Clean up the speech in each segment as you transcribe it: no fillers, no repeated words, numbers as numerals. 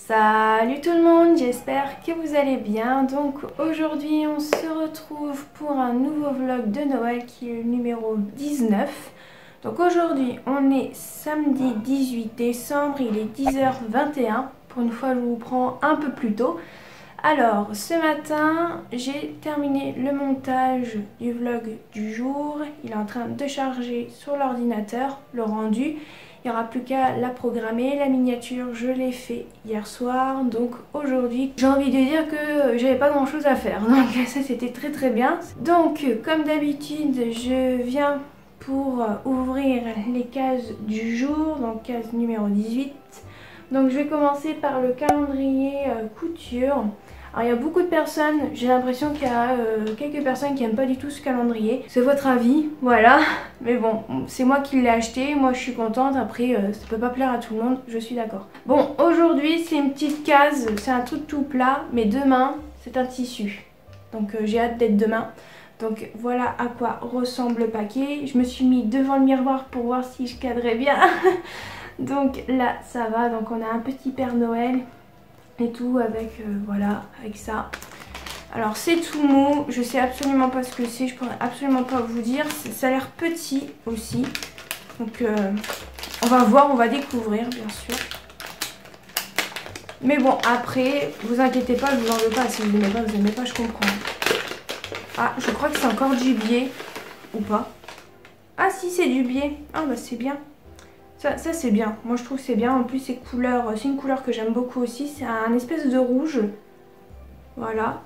Salut tout le monde, j'espère que vous allez bien. Donc aujourd'hui on se retrouve pour un nouveau vlog de Noël qui est le numéro 19. Donc aujourd'hui on est samedi 18 décembre, il est 10h21. Pour une fois je vous prends un peu plus tôt. Alors ce matin j'ai terminé le montage du vlog du jour. Il est en train de charger sur l'ordinateur, le rendu. Il n'y aura plus qu'à la programmer. La miniature, je l'ai fait hier soir. Donc aujourd'hui, j'ai envie de dire que j'avais pas grand chose à faire. Donc ça, c'était très bien. Donc, comme d'habitude, je viens pour ouvrir les cases du jour. Donc, case numéro 18. Donc, je vais commencer par le calendrier couture. Alors il y a beaucoup de personnes, j'ai l'impression qu'il y a quelques personnes qui n'aiment pas du tout ce calendrier. C'est votre avis, voilà. Mais bon, c'est moi qui l'ai acheté, moi je suis contente. Après, ça peut pas plaire à tout le monde, je suis d'accord. Bon, aujourd'hui c'est une petite case, c'est un truc tout plat. Mais demain, c'est un tissu. Donc j'ai hâte d'être demain. Donc voilà à quoi ressemble le paquet. Je me suis mis devant le miroir pour voir si je cadrais bien. Donc là, ça va. Donc on a un petit Père Noël et tout avec voilà, avec ça. Alors c'est tout mou, je sais absolument pas ce que c'est, je pourrais absolument pas vous dire. Ça a l'air petit aussi, donc on va voir, on va découvrir bien sûr. Mais bon, après vous inquiétez pas, je vous en veux pas. Si vous aimez pas, vous aimez pas, je comprends. Ah, je crois que c'est encore du biais ou pas. Ah si, c'est du biais. Ah bah c'est bien. Ça c'est bien, moi je trouve que c'est bien. En plus c'est une couleur que j'aime beaucoup aussi. C'est un espèce de rouge. Voilà.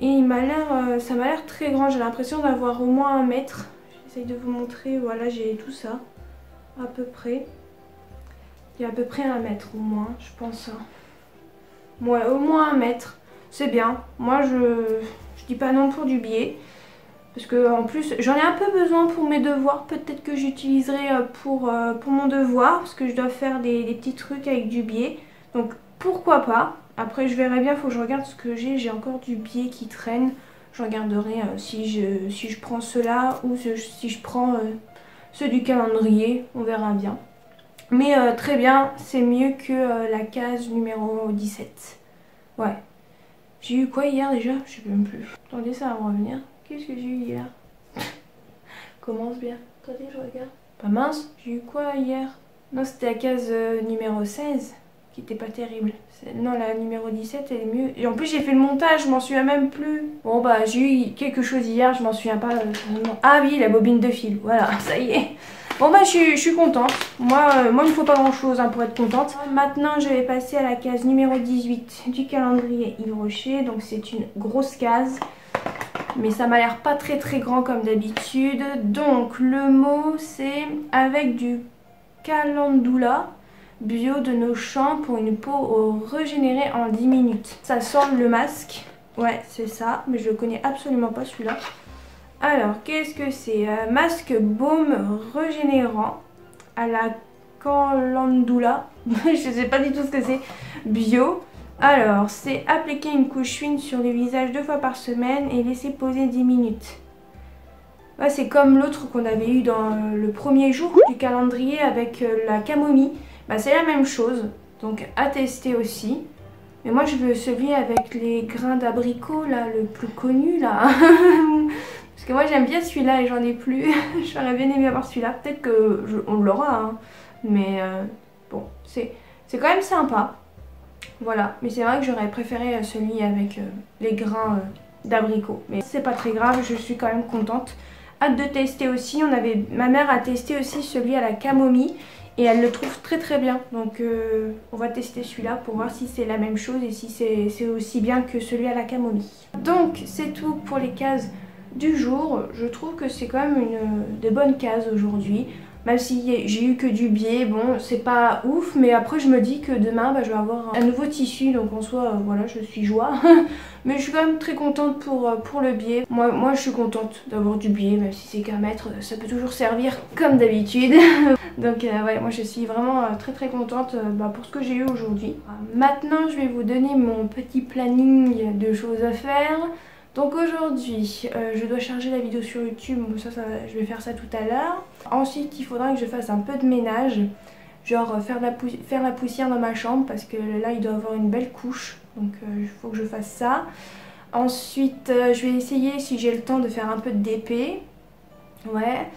Et il m'a l'air, ça m'a l'air très grand. J'ai l'impression d'avoir au moins 1 mètre. J'essaye de vous montrer, voilà, j'ai tout ça. À peu près. Il y a à peu près 1 mètre au moins, je pense. Ouais, au moins 1 mètre. C'est bien. Moi je dis pas non pour du biais. Parce que en plus j'en ai un peu besoin pour mes devoirs. Peut-être que j'utiliserai pour mon devoir. Parce que je dois faire des petits trucs avec du biais. Donc pourquoi pas. Après je verrai bien, il faut que je regarde ce que j'ai. J'ai encore du biais qui traîne. Je regarderai si je prends ceux-là ou si je prends ceux du calendrier. On verra bien. Mais très bien, c'est mieux que la case numéro 17. Ouais. J'ai eu quoi hier déjà? Je sais même plus. Attendez, ça va me revenir. Qu'est-ce que j'ai eu hier? Commence bien. Attendez, je regarde. Pas mince, j'ai eu quoi hier? Non, c'était la case numéro 16 qui était pas terrible. Non, la numéro 17 elle est mieux. Et en plus j'ai fait le montage, je m'en souviens même plus. Bon bah j'ai eu quelque chose hier, je m'en souviens pas. Ah oui, la bobine de fil, voilà, ça y est. Bon bah je suis contente. Moi il ne faut pas grand chose pour être contente. Maintenant je vais passer à la case numéro 18 du calendrier Yves Rocher. Donc c'est une grosse case. Mais ça m'a l'air pas très grand comme d'habitude. Donc le mot c'est avec du calendula bio de nos champs pour une peau régénérée en 10 minutes. Ça sent le masque. Ouais c'est ça, mais je le connais absolument pas celui-là. Alors qu'est-ce que c'est? Masque baume régénérant à la calendula. Je sais pas du tout ce que c'est. Bio. Alors, c'est appliquer une couche fine sur le visage 2 fois par semaine et laisser poser 10 minutes. Ouais, c'est comme l'autre qu'on avait eu dans le premier jour du calendrier avec la camomille. Bah, c'est la même chose, donc à tester aussi. Mais moi, je veux celui avec les grains d'abricot, là, le plus connu, là. Parce que moi, j'aime bien celui-là et j'en ai plus. J'aurais bien aimé avoir celui-là. Peut-être qu'on l'aura, hein. Mais bon, c'est quand même sympa. Voilà, mais c'est vrai que j'aurais préféré celui avec les grains d'abricot. Mais c'est pas très grave, je suis quand même contente. Hâte de tester aussi. Ma mère a testé aussi celui à la camomille et elle le trouve très bien. Donc on va tester celui-là pour voir si c'est la même chose et si c'est aussi bien que celui à la camomille. Donc c'est tout pour les cases du jour. Je trouve que c'est quand même des bonnes cases aujourd'hui. Même si j'ai eu que du biais, bon c'est pas ouf, mais après je me dis que demain bah, je vais avoir un nouveau tissu, donc en soi voilà, je suis joie. Mais je suis quand même très contente pour le biais. Moi je suis contente d'avoir du biais, même si c'est qu'à mettre, ça peut toujours servir comme d'habitude. Donc ouais, moi je suis vraiment très contente pour ce que j'ai eu aujourd'hui. Maintenant je vais vous donner mon petit planning de choses à faire. Donc aujourd'hui, je dois charger la vidéo sur YouTube, ça, je vais faire ça tout à l'heure. Ensuite, il faudra que je fasse un peu de ménage. genre faire la poussière dans ma chambre parce que là il doit avoir une belle couche, donc il faut que je fasse ça. Ensuite je vais essayer si j'ai le temps de faire un peu de DP. Ouais,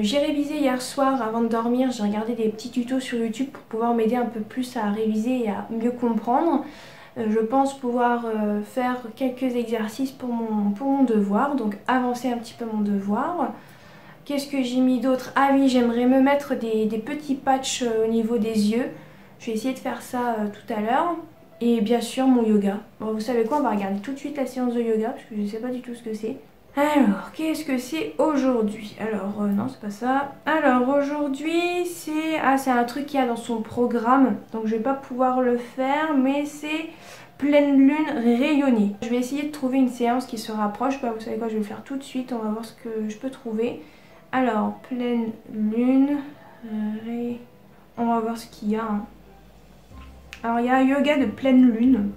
j'ai révisé hier soir avant de dormir, j'ai regardé des petits tutos sur YouTube pour pouvoir m'aider un peu plus à réviser et à mieux comprendre. Je pense pouvoir faire quelques exercices pour mon devoir, donc avancer un petit peu mon devoir. Qu'est-ce que j'ai mis d'autre? Ah oui, j'aimerais me mettre des petits patchs au niveau des yeux. Je vais essayer de faire ça tout à l'heure. Et bien sûr mon yoga. Bon, vous savez quoi, on va regarder tout de suite la séance de yoga parce que je ne sais pas du tout ce que c'est. Alors, qu'est-ce que c'est aujourd'hui? Alors, non, c'est pas ça. Alors, aujourd'hui, c'est... Ah, c'est un truc qu'il y a dans son programme. Donc, je vais pas pouvoir le faire, mais c'est pleine lune rayonnée. Je vais essayer de trouver une séance qui se rapproche. Bah, vous savez quoi, je vais le faire tout de suite. On va voir ce que je peux trouver. Alors, pleine lune... On va voir ce qu'il y a. Hein. Alors, il y a un yoga de pleine lune.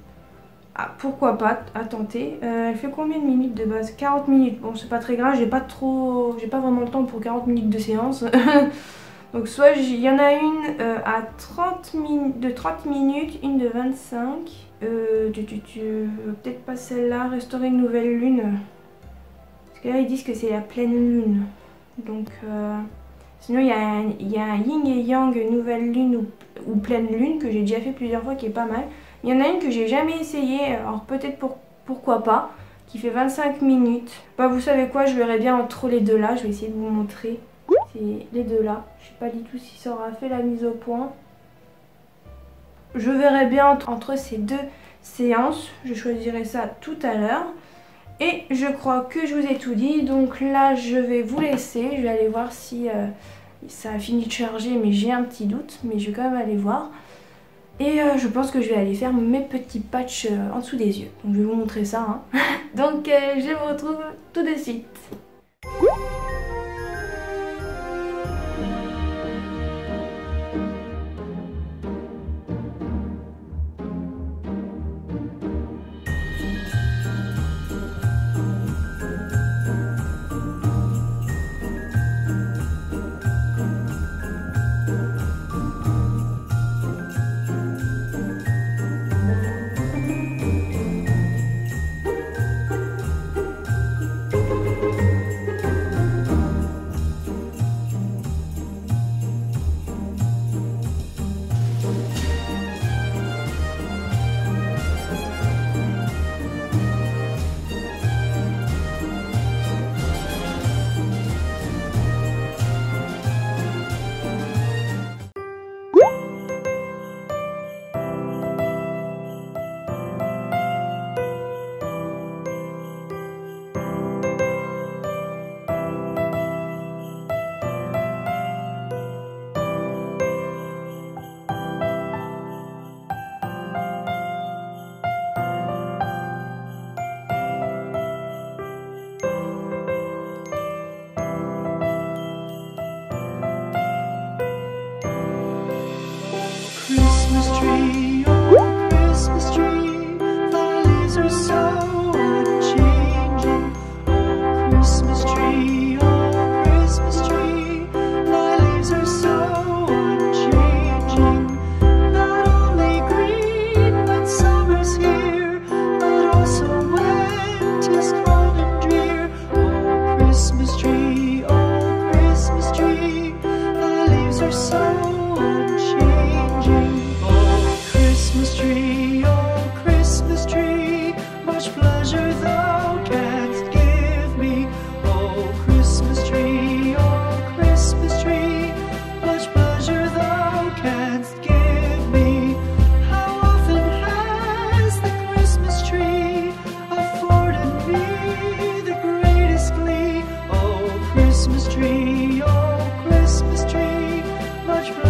Ah, pourquoi pas à tenter. Elle fait combien de minutes de base? 40 minutes. Bon, c'est pas très grave, j'ai pas vraiment le temps pour 40 minutes de séance. Donc soit il y en a une à 30 minutes, une de 25. Peut-être pas celle-là, restaurer une nouvelle lune. Parce que là ils disent que c'est la pleine lune. Donc sinon il y a un yin et yang, nouvelle lune ou pleine lune que j'ai déjà fait plusieurs fois qui est pas mal. Il y en a une que j'ai jamais essayé, alors peut-être pourquoi pas, qui fait 25 minutes. Bah vous savez quoi, je verrai bien entre les deux là, je vais essayer de vous montrer. C'est les deux là, je sais pas du tout si ça aura fait la mise au point. Je verrai bien entre ces deux séances, je choisirai ça tout à l'heure. Et je crois que je vous ai tout dit, donc là je vais vous laisser, je vais aller voir si ça a fini de charger, mais j'ai un petit doute, mais je vais quand même aller voir. Et je pense que je vais aller faire mes petits patchs en dessous des yeux. Donc je vais vous montrer ça. Hein. Donc je vous retrouve tout de suite. Christmas tree, oh Christmas tree, much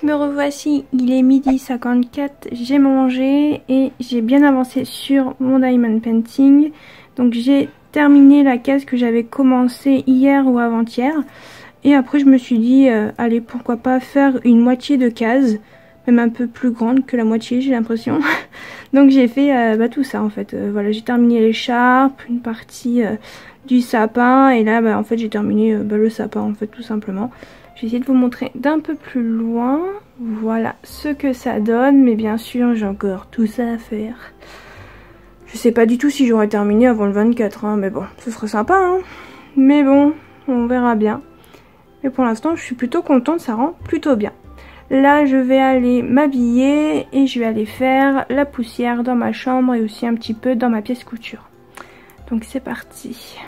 Donc me revoici, il est 12h54, j'ai mangé et j'ai bien avancé sur mon diamond painting. Donc j'ai terminé la case que j'avais commencé hier ou avant-hier. Et après je me suis dit, allez pourquoi pas faire une moitié de case, même un peu plus grande que la moitié j'ai l'impression. Donc j'ai fait tout ça en fait. Voilà, j'ai terminé l'écharpe, une partie du sapin et là en fait j'ai terminé le sapin en fait tout simplement. Je vais essayer de vous montrer d'un peu plus loin. Voilà ce que ça donne, mais bien sûr j'ai encore tout ça à faire. Je sais pas du tout si j'aurai terminé avant le 24 hein, mais bon ce serait sympa hein. Mais bon on verra bien. Et pour l'instant je suis plutôt contente, ça rend plutôt bien. Là je vais aller m'habiller et je vais aller faire la poussière dans ma chambre et aussi un petit peu dans ma pièce couture. Donc c'est parti.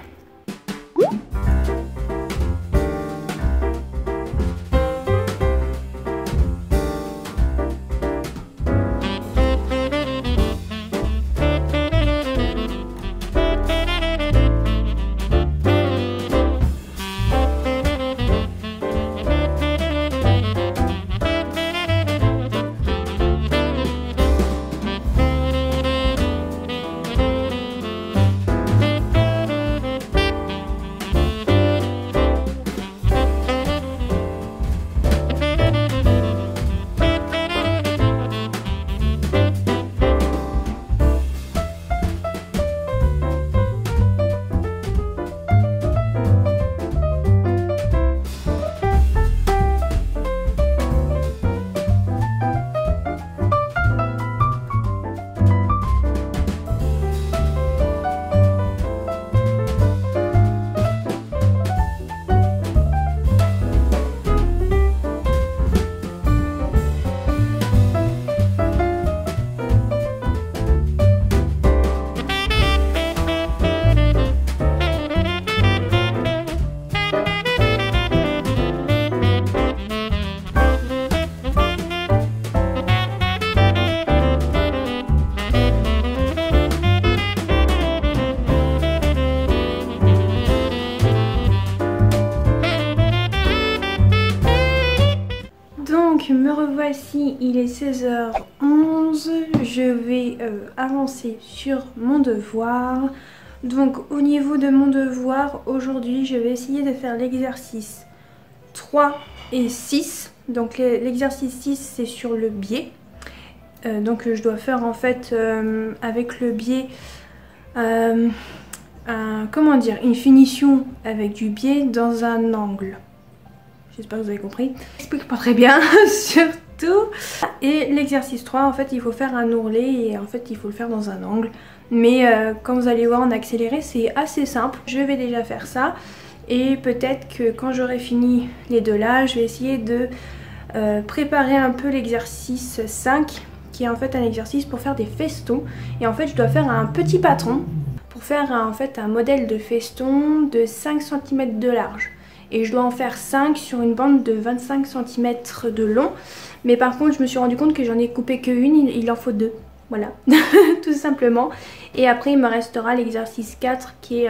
Me revoici, il est 16h11, je vais avancer sur mon devoir. Donc au niveau de mon devoir, aujourd'hui je vais essayer de faire l'exercice 3 et 6. Donc l'exercice 6 c'est sur le biais. Donc je dois faire en fait avec le biais, comment dire, une finition avec du biais dans un angle. J'espère que vous avez compris. J'explique pas très bien, surtout. Et l'exercice 3, en fait, il faut faire un ourlet et en fait, il faut le faire dans un angle. Mais comme vous allez voir en accéléré, c'est assez simple. Je vais déjà faire ça. Et peut-être que quand j'aurai fini les deux là, je vais essayer de préparer un peu l'exercice 5, qui est en fait un exercice pour faire des festons. Et en fait, je dois faire un petit patron pour faire en fait un modèle de feston de 5 cm de large. Et je dois en faire 5 sur une bande de 25 cm de long. Mais par contre, je me suis rendu compte que j'en ai coupé qu'une, il en faut 2. Voilà, tout simplement. Et après, il me restera l'exercice 4 qui est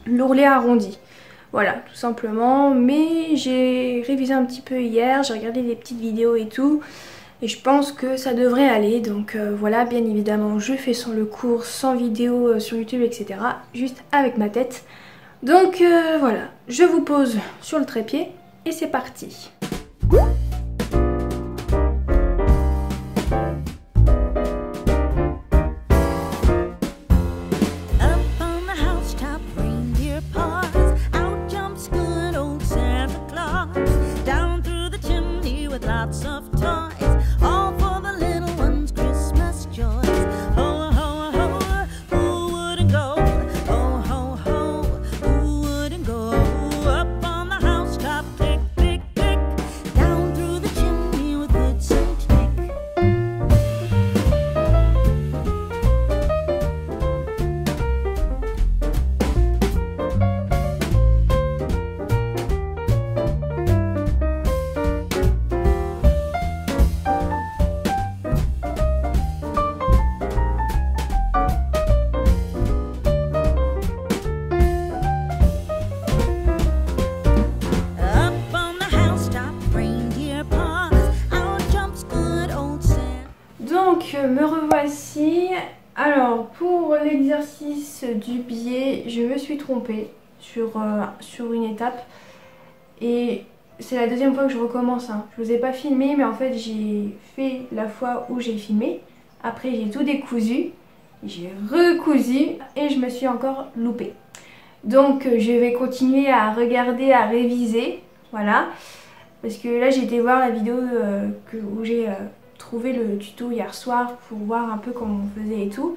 l'ourlet arrondi. Voilà, tout simplement. Mais j'ai révisé un petit peu hier, j'ai regardé des petites vidéos et tout. Et je pense que ça devrait aller. Donc voilà, bien évidemment, je fais sans le cours, sans vidéo sur YouTube, etc. Juste avec ma tête. Donc voilà, je vous pose sur le trépied et c'est parti. revoici. Alors pour l'exercice du biais, je me suis trompée sur une étape. Et c'est la deuxième fois que je recommence. Hein. Je ne vous ai pas filmé, mais en fait j'ai fait la fois où j'ai filmé. Après j'ai tout décousu, j'ai recousu et je me suis encore loupée. Donc je vais continuer à regarder, à réviser. Voilà. Parce que là j'ai été voir la vidéo où j'ai trouvé le tuto hier soir pour voir un peu comment on faisait et tout.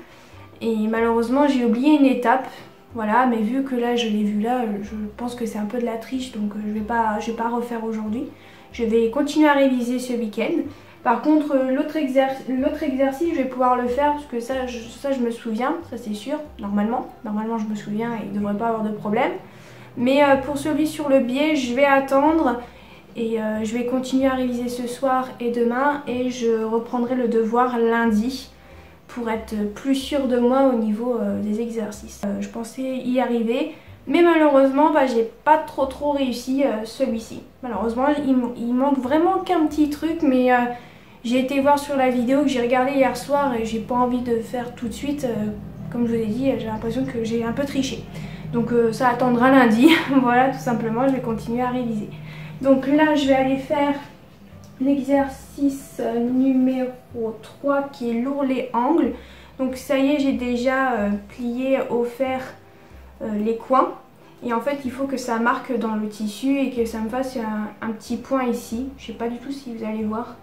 Et malheureusement j'ai oublié une étape. Voilà, mais vu que là je l'ai vu là, je pense que c'est un peu de la triche, donc je vais pas refaire aujourd'hui. Je vais continuer à réviser ce week-end. Par contre, l'autre exercice, je vais pouvoir le faire parce que ça je me souviens, ça c'est sûr, normalement je me souviens et il ne devrait pas avoir de problème. Mais pour celui sur le biais, je vais attendre et je vais continuer à réviser ce soir et demain et je reprendrai le devoir lundi. Pour être plus sûre de moi au niveau des exercices. Je pensais y arriver, mais malheureusement j'ai pas trop réussi celui-ci. Malheureusement il manque vraiment qu'un petit truc, mais j'ai été voir sur la vidéo que j'ai regardée hier soir et j'ai pas envie de faire tout de suite. Comme je vous ai dit, j'ai l'impression que j'ai un peu triché. Donc ça attendra lundi, voilà tout simplement, je vais continuer à réviser. Donc là je vais aller faire l'exercice numéro 3 qui est l'ourlet angle. Donc ça y est, j'ai déjà plié au fer les coins. Et en fait, il faut que ça marque dans le tissu et que ça me fasse un petit point ici. Je sais pas du tout si vous allez voir.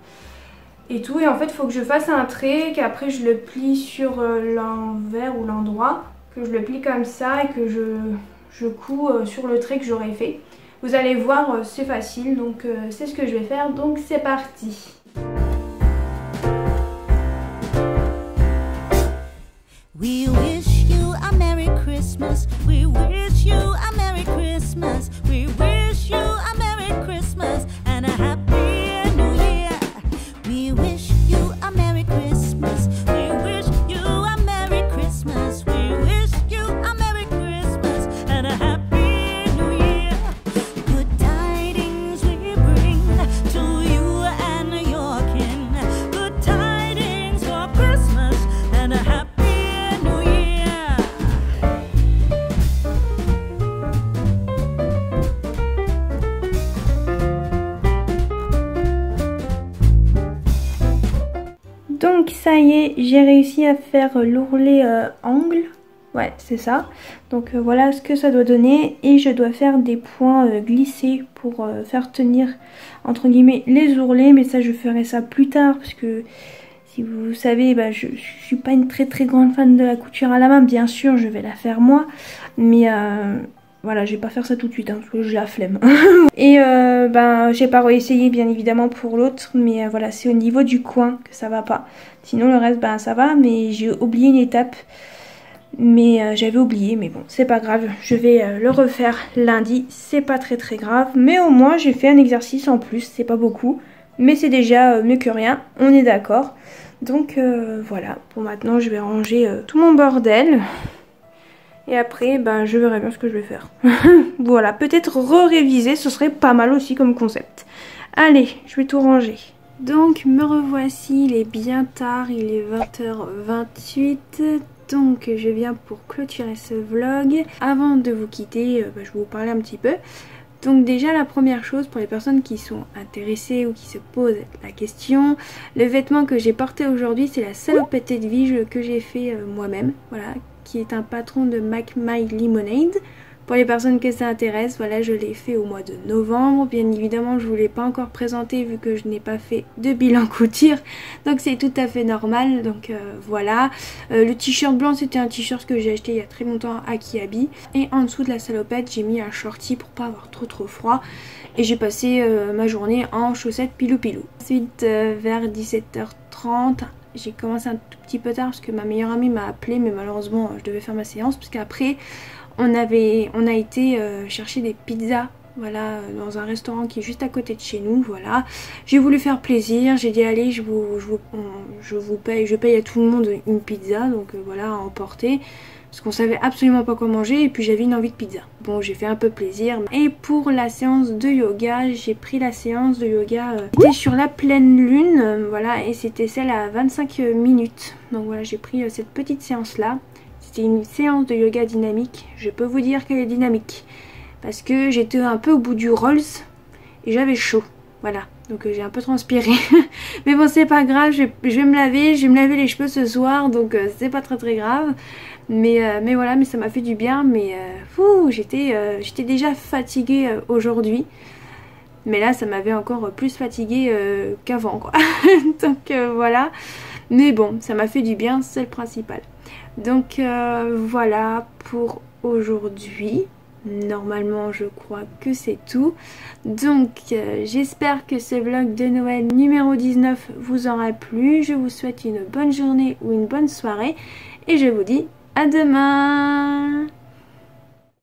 Et tout. Et en fait, il faut que je fasse un trait, qu'après je le plie sur l'envers ou l'endroit. Que je le plie comme ça et que je couds sur le trait que j'aurais fait. Vous allez voir, c'est facile, donc c'est ce que je vais faire, donc c'est parti. We wish you a Merry Christmas. We wish you a Merry Christmas. We wish you a Merry Christmas and a Happy New Year. We wish you a Merry Christmas. We wish you a Merry Christmas. We wish you a Merry Christmas and a Happy Donc ça y est, j'ai réussi à faire l'ourlet angle. Ouais, c'est ça. Donc voilà ce que ça doit donner. Et je dois faire des points glissés pour faire tenir, entre guillemets, les ourlets. Mais ça, je ferai ça plus tard. Parce que, si vous savez, je suis pas une très grande fan de la couture à la main. Bien sûr, je vais la faire moi. Mais voilà, je vais pas faire ça tout de suite, hein, parce que j'ai la flemme. Et j'ai pas réessayé bien évidemment pour l'autre, mais voilà, c'est au niveau du coin que ça va pas. Sinon le reste, ça va, mais j'ai oublié une étape. Mais j'avais oublié, mais bon, c'est pas grave. Je vais le refaire lundi, c'est pas très grave. Mais au moins, j'ai fait un exercice en plus, c'est pas beaucoup. Mais c'est déjà mieux que rien, on est d'accord. Donc voilà, pour maintenant, je vais ranger tout mon bordel. Et après, je verrai bien ce que je vais faire. Voilà, peut-être réviser, ce serait pas mal aussi comme concept. Allez, je vais tout ranger. Donc, me revoici, il est bien tard, il est 20h28. Donc, je viens pour clôturer ce vlog. Avant de vous quitter, je vais vous parler un petit peu. Donc déjà, la première chose, pour les personnes qui sont intéressées ou qui se posent la question, le vêtement que j'ai porté aujourd'hui, c'est la salopette de Vige que j'ai fait moi-même. Voilà, qui est un patron de Make My Lemonade. Pour les personnes que ça intéresse, voilà, je l'ai fait au mois de novembre. Bien évidemment, je ne vous l'ai pas encore présenté vu que je n'ai pas fait de bilan couture. Donc c'est tout à fait normal. Donc voilà. Le t-shirt blanc, c'était un t-shirt que j'ai acheté il y a très longtemps à Kiabi. Et en dessous de la salopette, j'ai mis un shorty pour pas avoir trop froid. Et j'ai passé ma journée en chaussettes pilou. Ensuite, vers 17h30, j'ai commencé un tout petit peu tard parce que ma meilleure amie m'a appelé, mais malheureusement je devais faire ma séance parce qu'après on a été chercher des pizzas, voilà, dans un restaurant qui est juste à côté de chez nous. Voilà, j'ai voulu faire plaisir, j'ai dit allez, je paye à tout le monde une pizza, donc voilà, à emporter. parce qu'on savait absolument pas quoi manger et puis j'avais une envie de pizza. Bon, j'ai fait un peu plaisir. Et pour la séance de yoga, j'ai pris la séance de yoga c'était sur la pleine lune, voilà, et c'était celle à 25 minutes. Donc voilà, j'ai pris cette petite séance là. C'était une séance de yoga dynamique. Je peux vous dire qu'elle est dynamique parce que j'étais un peu au bout du Rolls et j'avais chaud. Voilà, donc j'ai un peu transpiré. Mais bon, c'est pas grave, je vais me laver, je vais me laver les cheveux ce soir, donc c'est pas très grave. Mais voilà, mais ça m'a fait du bien. Mais j'étais déjà fatiguée aujourd'hui. Mais là, ça m'avait encore plus fatiguée qu'avant, quoi. Donc voilà. Mais bon, ça m'a fait du bien, c'est le principal. Donc voilà pour aujourd'hui. Normalement je crois que c'est tout. Donc j'espère que ce vlog de Noël numéro 19 vous aura plu. Je vous souhaite une bonne journée ou une bonne soirée. Et je vous dis à demain.